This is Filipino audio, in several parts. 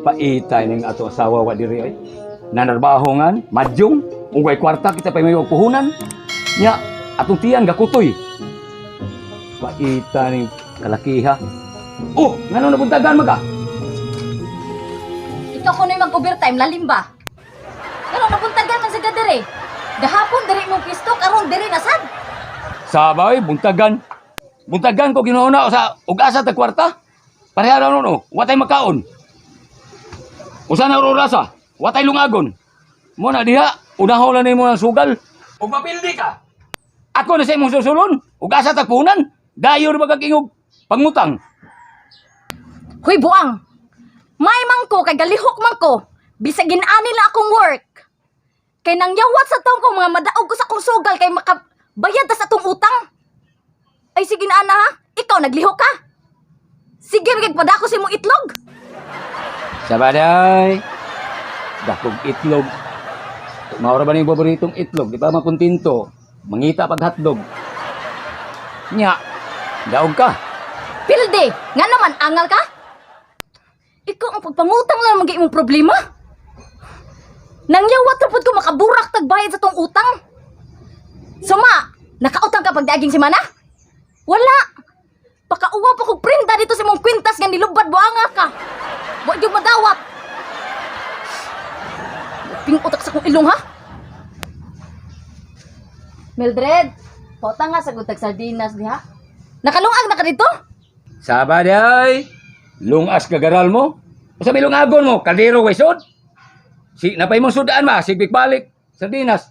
Paitay ning ato asawa wa diri ay. Nanarbahongan, madyong, ungay kwarta kita pa may puhunan. Nya atong tiyan gakutoy. Paita ning kalakiha. Oh, ngano nabuntagan maka? Ikaw kuno'y mag-overtime, lalim ba? Pero napuntagan man sa gadere. Gahapon diri mong pisto, karon diri na sad. Sabay, buntagan. Buntagan ko ginuuna sa ug-asa ta kwarta. Pareha ra no, watay makaon. Usa na rurasa, watay lungagon. Mo na diha, unahon na nimo ang sugal. Ug mapildi ka. Ako na sa imong susulon, ug-asa ta punan. Dayo ra magkingog pangutang. Huy, buang! May mangko, kay galihok mangko. Bisag ginani lang akong work. Kay nang yawat sa taong ko, mga madaog ko sa akong sugal, kay makabayad ta sa atong utang. Ay, sige na, ana, ha? Ikaw, naglihok ka? Sige, magpadako sa imong itlog. Sabaday. Dakog itlog. Maura ba ning paboritong itlog? Di ba makuntinto? Mangita pag hotdog. Nya, daog ka. Pilde, nga naman, angal ka? Ikaw ang pagpangutang lang mag imong problema. Nang yawat na ko makaburak tagbayad sa tong utang. Suma, nakautang ka pag daaging simana? Wala. Pakauwa pa kong printa dito sa mong kwintas nga nilubad buanga ka. Huwag yung madawat. Pingutak sa kong ilong, ha? Mildred, pota nga sa gutag sardinas diha. Nakalungag na ka dito? Sabaday. Lungas kagaral mo. Sa may lungagon mo, kaldero waysod. Si napay mo sudaan ma, sigbik balik sardinas.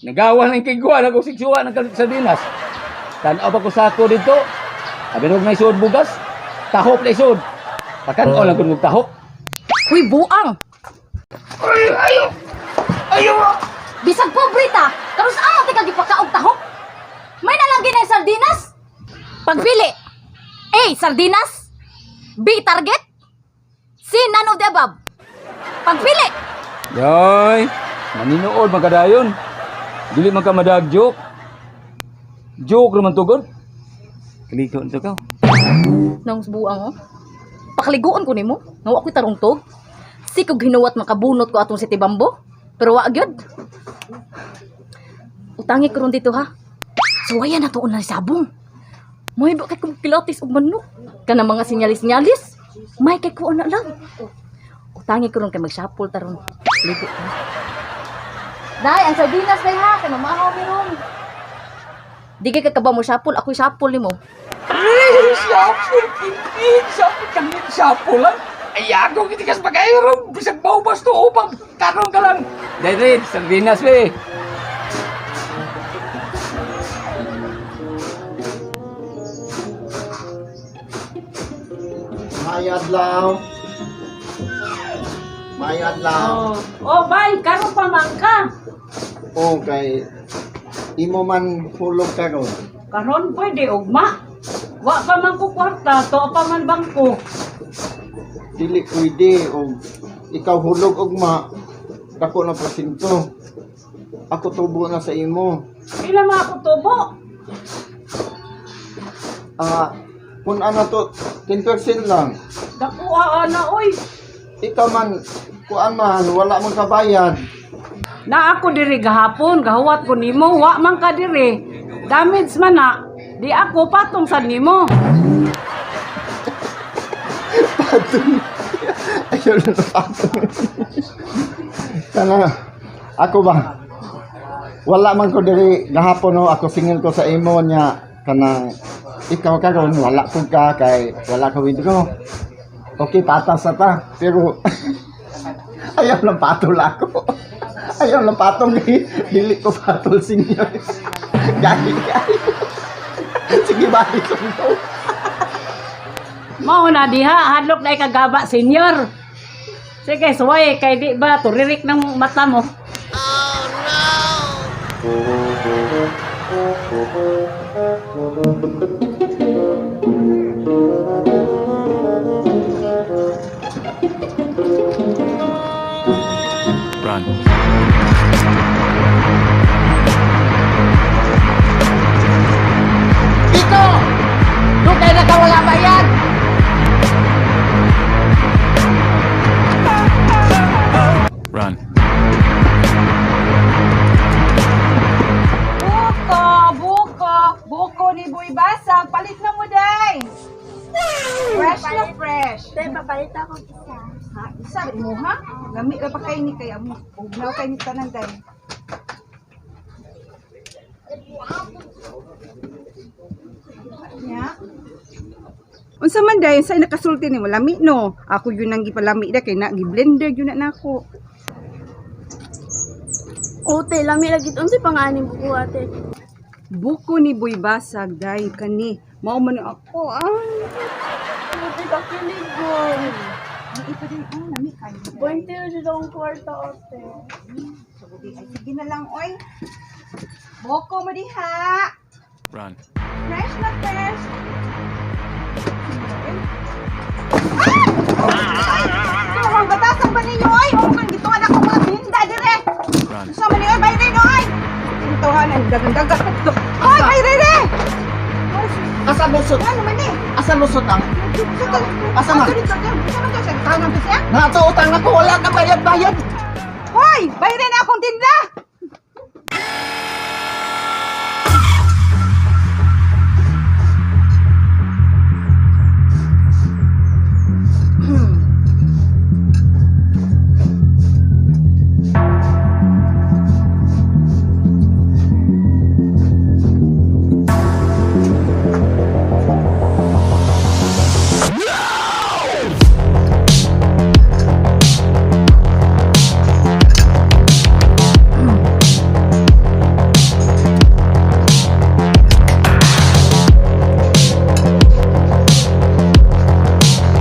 Nagawa ng kigwa, nagkusiksuwa ng sardinas. Tanaw pa ko sako dito. Abinog na isod bugas. Tahop na isod. Pakan o lang kung tahop. Huy, buang! Ayaw! Ayaw! Bisag pobre ta! Karon sa amo tika gipakaog tahok? May nalanggi na yung sardinas? Pagpili! A. Sardinas? B. Target? C. None of the above? Pagpili! Yoy! Maninood magkadayon. Dili man ka madag joke. Joke naman tugod. Kalito nito ka. Nang buang, oh. Pakaliguan ko nimo. Nawa ko'y tarungtog. Sikog hinuwat makabunot ko atong si Tibambo. Pero wa gyud. Utangi ko ron dito, ha. Suwayan na tuon na sabong. May ba kay kong pilates og manok. Kana mga sinyalis-sinyalis. May kay ko na lang. Utangi ko ron kay magsapol taron. Ligo. Day, ang sardinas day ha. Kay mamahaw mi ron. Di kay kakaba mo sapol. Ako'y sapol nimo. Ay, sapol! Kintin! Sapol! Kanit sapol lang! Ay, ako kitikas pag-ayron! Bisag baubas to upang karong ka lang! Dahil, sardinas we! Mayad lang. Mayad lang. Oh, bay, karon pa man ka. Okay. Imo man hulog ka ron. Karon pwede ugma. Wa pa man ko kwarta, to pa man bangko. Dili pwede o ikaw hulog ugma. Dako na presinto. Ako tubo na sa imo. Ila man ako tubo. Kung ano to, 10% lang. Dakuha na oy. Ikaw man, kuan man, wala mong kabayad. Na ako diri gahapon, gahuwat ko nimo, wa man ka diri. Damage man na. Di ako patong sa nimo. Patong. Ayaw na patong. Kana, ako ba? Wala man ko diri gahapon no, ako singil ko sa imo niya. Kana, ikaw karon wala ko ka kay wala ka withdraw. Okay, patas na ta. Pero ayaw lang patol ako. Ayaw lang patong dili ko patol sinyo. Gali kayo. Sige, balik ko ito. Mao na diha, hadlok na ikagaba senior. Sige, suway kay di ba turirik ng mata mo. Run. Dito! Doon kayo nakawala ba yan? Ha, isa rin mo ha? Lami ka pa kayo ni kaya mo. Ugnaw kayo ni tanan tayo. Ya. Unsa man dayon sa nakasulti nimo lami no? Ako yun ang gipalami da kay na gi-blender yun na nako. Ote, lami lagi ito. Unsay panganin ko, ate? Buko ni Boy Basag day kani. Mao man ako Ote, kakilig ko. Ay, ito din lami kayo. Buwente na dito ang kwarta, ate. Sige na lang oy. Buko mo diha. Run. Fresh na fresh. Ay! Ang batasan ba ninyo ay? O man gituan ako mga tinda dire. Run. Sa man niyo bayre no ay. Sintuhan ang dagan-dagan. Ay, bayre re. Asa lusot? Ano man ni? Asa lusot ang? Asa man? Tangan to siya. Nato utang ako, wala ka bayad-bayad. Hoy, bayre na akong tinda.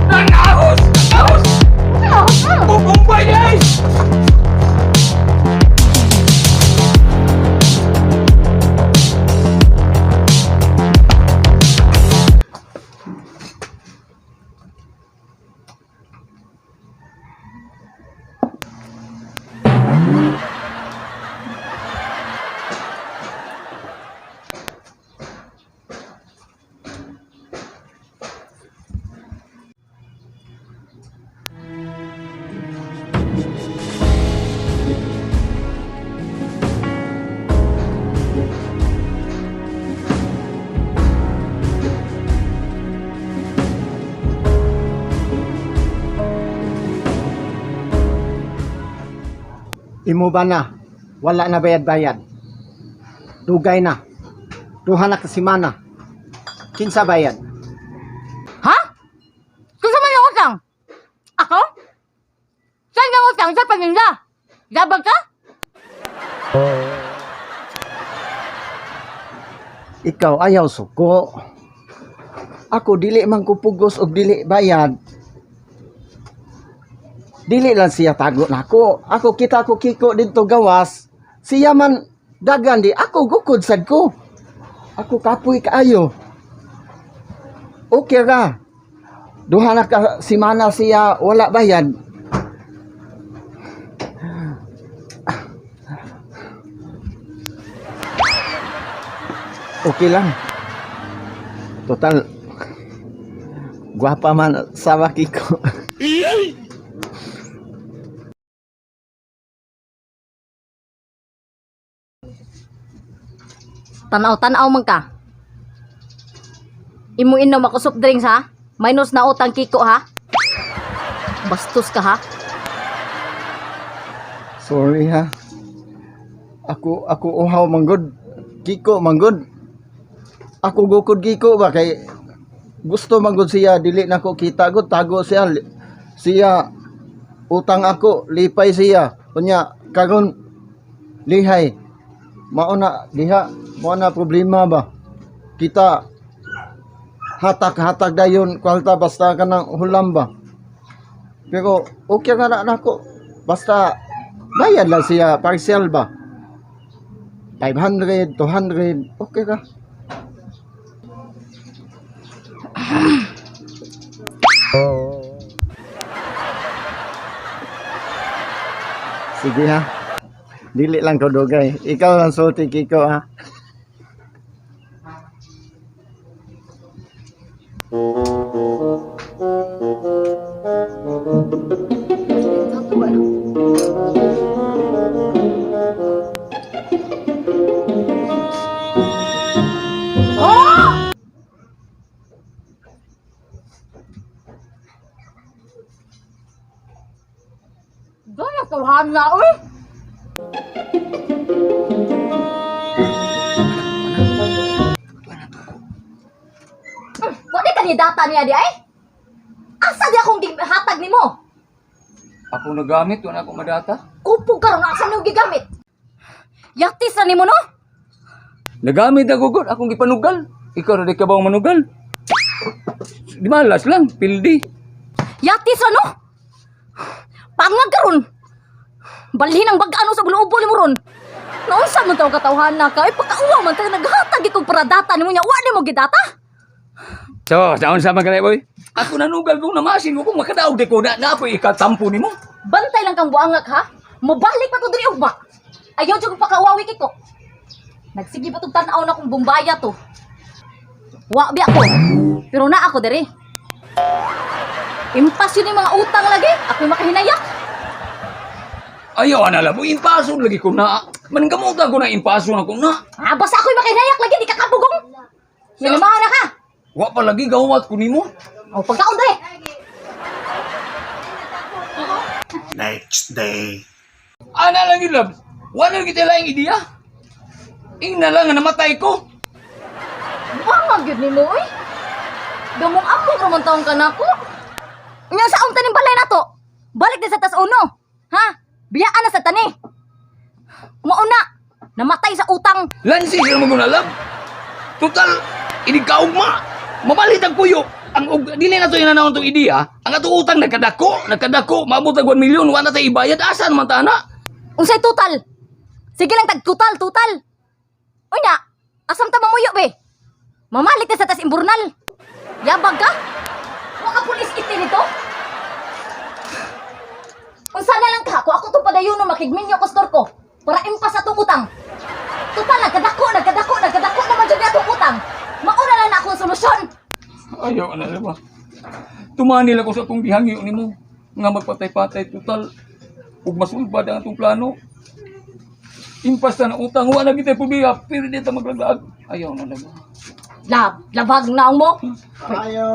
Ang ahos! Ahos! Bubumbay guys! Imo ba na? Wala na bayad-bayad. Dugay na. Duha na ka semana. Kinsa bayad? Ha? Gusto mo yung utang? Ako? Saan yung utang? Sa paninda? Labag ka? Ikaw ayaw suko. Ako dili man ko pugos og dili bayad. Dili lang siya tago nako. Ako kita ko kiko dito gawas. Siya man dagan di ako gukod sad ko. Ako kapoy kaayo. Okay ra. Duha na ka semana siya wala bayad. Okay lang. Total guwapa man sa kiko. Tanaw-tanaw man ka. Imo inom ako soft drinks ha? Minus na utang kiko ha? Bastos ka ha? Sorry ha. Ako uhaw manggod. Kiko manggod. Ako gukod kiko ba kay gusto manggod siya dili na ko kita gud tago siya. Siya utang ako, lipay siya. Kunya karon lihay. Mauna diha, mo na problema ba? Kita hatak-hatak dayon kwalta basta kanang hulam ba. Pero okay nga na nako. Basta bayad lang siya partial ba. 500, 200, okay ka. Sige ha. Dili lang ko dugay. Ikaw lang sulti kiko ha. Gano'n tawhan na, uy. Wala ka ni data niya di ay? Asa di akong hatag ni mo? Ako nagamit, wala akong madata. Kupog ka ron, asa niyo gigamit? Yaktis na ni mo, no? Nagamit ako god, akong gipanugal. Ikaw na di ka ba manugal? Di malas lang, pildi. Yaktis na, no? Pangag ka ron. Balhin ang bag-ano sa gulubol mo ron. Naunsa man taong katawhan na ka, ay pagkauwa man tayo naghatag ikong para data ni mo niya, wala mo gidata? So, saan sa mga boy? Ako nanugal kong namasin ko kung makadaog di ko na po ikatampo ni mo. Bantay lang kang buangag, ha? Mabalik pa to diri ugma. Ayaw dyan ko pakawawi kiko. Nagsige pa itong tanaw na kong bumbaya to. Wabi ako. Pero na ako diri. Impas yun yung mga utang lagi. Ako'y makahinayak. Ayaw, anala mo, impaso lagi ko na. Maningkamuta ko na impaso na ko na. Ah, basta ako'y makahinayak lagi. Di ka kabugong. Nilimahan na ka. Wa pa lagi gawat ko ni mo. O, pagkaon diri. Next day. Ana lang yun, love. Wala kita lang ideya. Ina lang nga namatay ko. Bangag yun ni mo, eh. Gamong ako naman taong ka na ko. Nga sa taning balay na to. Balik din sa tas uno. Ha? Biyaan na sa tani. Mauna. Namatay sa utang. Lansi sila mo na love. Total, inikaugma. Mabalit ang puyo. Dili na to yung nanawang itong ideya. Ang ato utang nagkadako. Maabot ang 1 milyon. Wala tayo ibayad. Asan naman tana? Unsay total? Sige lang tag total. Unya, asam ta mamuyo be. Mamalit na sa tas imburnal. Yabag ka? Waka pulis kiti nito? Unsa na lang ka, kung ako itong padayon makigminyo ko store ko, para impas sa itong utang. Total, nagkadako naman dyan itong utang. Mauna lang na akong solusyon. Ayaw, ano ba? Tumanil ako sa itong bihangyo ni mo. Nga magpatay-patay total. Ug masulbad ang itong plano. Impas na ng utang. Wala kita pubiya. Pero dito maglaglag. Ayaw na lang. Labag na mo. Ayo.